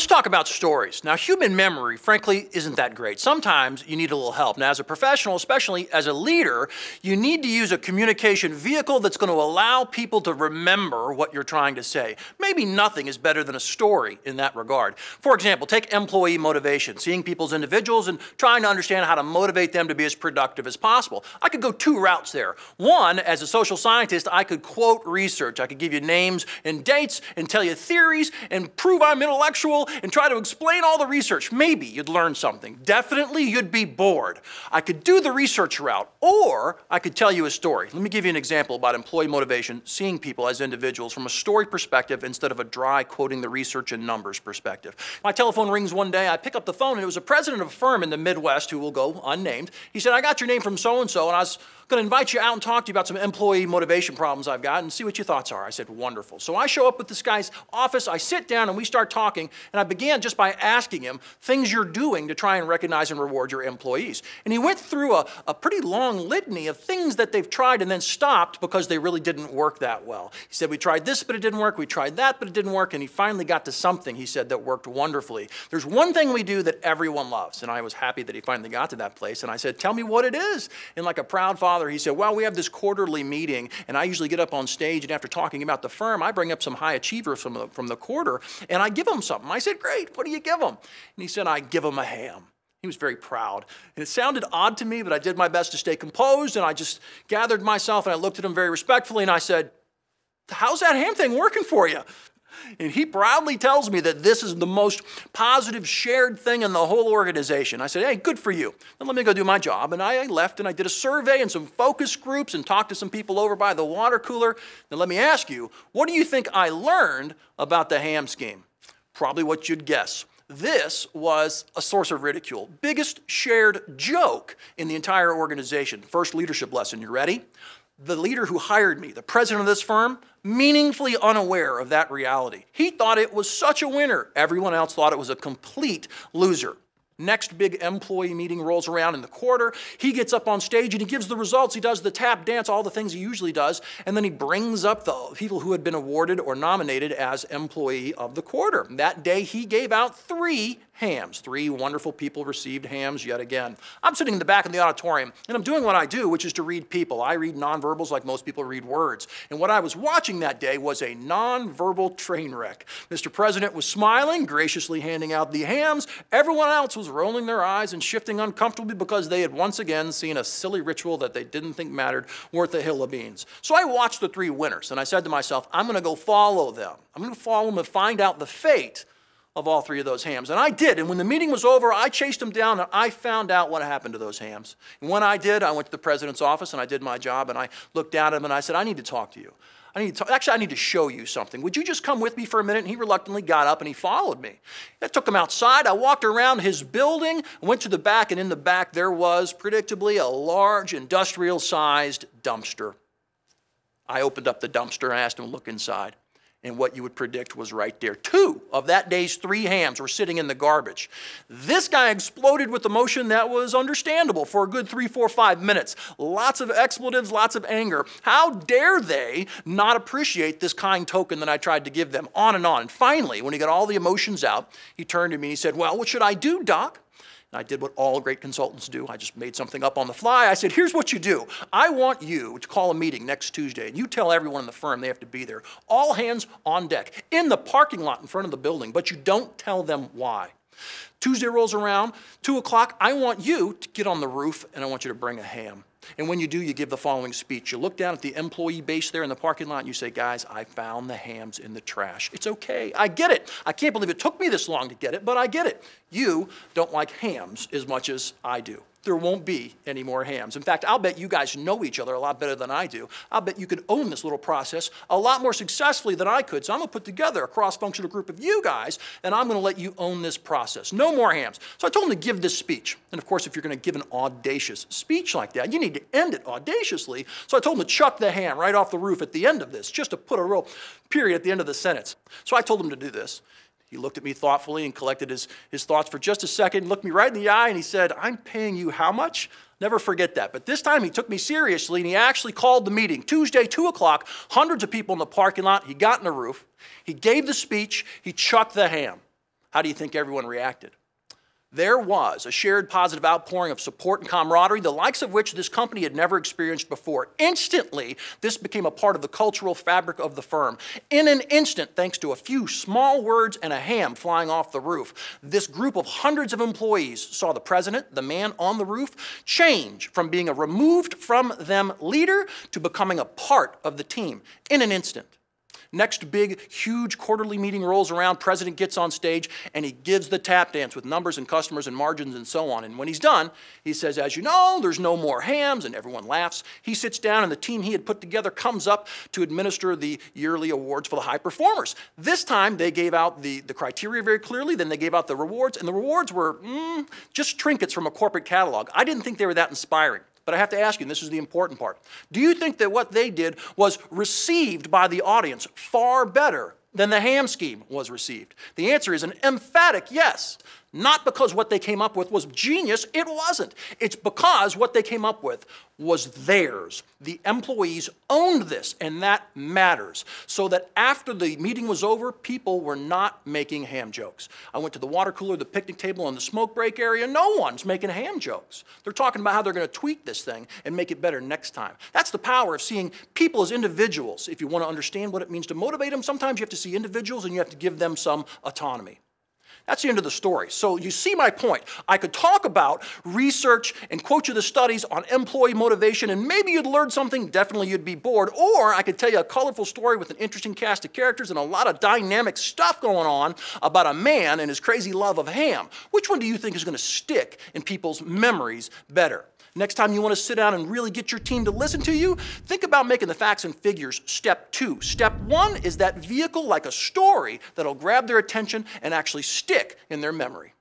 Let's talk about stories. Now, human memory, frankly, isn't that great. Sometimes you need a little help. Now, as a professional, especially as a leader, you need to use a communication vehicle that's going to allow people to remember what you're trying to say. Maybe nothing is better than a story in that regard. For example, take employee motivation, seeing people as individuals and trying to understand how to motivate them to be as productive as possible. I could go two routes there. One, as a social scientist, I could quote research. I could give you names and dates and tell you theories and prove I'm intellectual and try to explain all the research. Maybe you'd learn something. Definitely you'd be bored. I could do the research route, or I could tell you a story. Let me give you an example about employee motivation, seeing people as individuals from a story perspective instead of a dry quoting the research and numbers perspective. My telephone rings one day, I pick up the phone, and it was a president of a firm in the Midwest who will go unnamed. He said, I got your name from so-and-so, and I was going to invite you out and talk to you about some employee motivation problems I've got and see what your thoughts are. I said, wonderful. So I show up at this guy's office, I sit down and we start talking, and I began just by asking him things you're doing to try and recognize and reward your employees. And he went through a pretty long litany of things that they've tried and then stopped because they really didn't work that well. He said, we tried this, but it didn't work. We tried that, but it didn't work. And he finally got to something, he said, that worked wonderfully. There's one thing we do that everyone loves. And I was happy that he finally got to that place. And I said, tell me what it is. And like a proud father, he said, well, we have this quarterly meeting, and I usually get up on stage, and after talking about the firm, I bring up some high achievers from the quarter, and I give them something. I said, great, what do you give them? And he said, I give them a ham. He was very proud. And it sounded odd to me, but I did my best to stay composed, and I just gathered myself, and I looked at him very respectfully, and I said, how's that ham thing working for you? And he proudly tells me that this is the most positive shared thing in the whole organization. I said, hey, good for you. Then let me go do my job. And I left and I did a survey and some focus groups and talked to some people over by the water cooler. Now let me ask you, what do you think I learned about the ham scheme? Probably what you'd guess. This was a source of ridicule. Biggest shared joke in the entire organization. First leadership lesson, you ready? The leader who hired me, the president of this firm, meaningfully unaware of that reality. He thought it was such a winner. Everyone else thought it was a complete loser. Next big employee meeting rolls around in the quarter. He gets up on stage and he gives the results. He does the tap dance, all the things he usually does, and then he brings up the people who had been awarded or nominated as employee of the quarter. That day he gave out 3 hams. 3 wonderful people received hams yet again. I'm sitting in the back of the auditorium and I'm doing what I do, which is to read people. I read nonverbals like most people read words. And what I was watching that day was a nonverbal train wreck. Mr. President was smiling, graciously handing out the hams. Everyone else was rolling their eyes and shifting uncomfortably because they had once again seen a silly ritual that they didn't think mattered worth a hill of beans. So I watched the 3 winners and I said to myself, I'm going to go follow them. I'm going to follow them and find out the fate of all 3 of those hams. And I did. And when the meeting was over, I chased them down and I found out what happened to those hams. And when I did, I went to the president's office and I did my job and I looked down at him and I said, I need to talk to you. I need to show you something. Would you just come with me for a minute? And he reluctantly got up and he followed me. I took him outside. I walked around his building, went to the back, and in the back there was, predictably, a large industrial-sized dumpster. I opened up the dumpster and asked him to look inside. And what you would predict was right there. 2 of that day's 3 hams were sitting in the garbage. This guy exploded with emotion that was understandable for a good 3, 4, 5 minutes. Lots of expletives, lots of anger. How dare they not appreciate this kind token that I tried to give them? On and on. And finally, when he got all the emotions out, he turned to me and he said, well, what should I do, Doc? And I did what all great consultants do. I just made something up on the fly. I said, here's what you do. I want you to call a meeting next Tuesday, and you tell everyone in the firm they have to be there. All hands on deck, in the parking lot in front of the building, but you don't tell them why. Tuesday rolls around, 2 o'clock, I want you to get on the roof, and I want you to bring a ham. And when you do, you give the following speech. You look down at the employee base there in the parking lot and you say, guys, I found the hams in the trash. It's okay. I get it. I can't believe it took me this long to get it, but I get it. You don't like hams as much as I do. There won't be any more hams. In fact, I'll bet you guys know each other a lot better than I do. I'll bet you could own this little process a lot more successfully than I could. So I'm going to put together a cross-functional group of you guys, and I'm going to let you own this process. No more hams. So I told him to give this speech. And of course, if you're going to give an audacious speech like that, you need to end it audaciously. So I told him to chuck the ham right off the roof at the end of this, just to put a real period at the end of the sentence. So I told him to do this. He looked at me thoughtfully and collected his thoughts for just a second, looked me right in the eye, and he said, I'm paying you how much? Never forget that. But this time he took me seriously, and he actually called the meeting. Tuesday, 2 o'clock, hundreds of people in the parking lot. He got in the roof. He gave the speech. He chucked the ham. How do you think everyone reacted? There was a shared positive outpouring of support and camaraderie, the likes of which this company had never experienced before. Instantly, this became a part of the cultural fabric of the firm. In an instant, thanks to a few small words and a ham flying off the roof, this group of hundreds of employees saw the president, the man on the roof, change from being a removed from them leader to becoming a part of the team in an instant. Next big, huge quarterly meeting rolls around, president gets on stage, and he gives the tap dance with numbers and customers and margins and so on. And when he's done, he says, as you know, there's no more hams, and everyone laughs. He sits down, and the team he had put together comes up to administer the yearly awards for the high performers. This time, they gave out the criteria very clearly, then they gave out the rewards, and the rewards were just trinkets from a corporate catalog. I didn't think they were that inspiring. But I have to ask you, and this is the important part, do you think that what they did was received by the audience far better than the ham scheme was received? The answer is an emphatic yes. Not because what they came up with was genius, it wasn't. It's because what they came up with was theirs. The employees owned this, and that matters. So that after the meeting was over, people were not making ham jokes. I went to the water cooler, the picnic table, and the smoke break area. No one's making ham jokes. They're talking about how they're going to tweak this thing and make it better next time. That's the power of seeing people as individuals. If you want to understand what it means to motivate them, sometimes you have to see individuals and you have to give them some autonomy. That's the end of the story. So you see my point. I could talk about research and quote you the studies on employee motivation, and maybe you'd learn something, definitely you'd be bored, or I could tell you a colorful story with an interesting cast of characters and a lot of dynamic stuff going on about a man and his crazy love of ham. Which one do you think is going to stick in people's memories better? Next time you want to sit down and really get your team to listen to you, think about making the facts and figures step 2. Step 1 is that vehicle like a story that'll grab their attention and actually stick in their memory.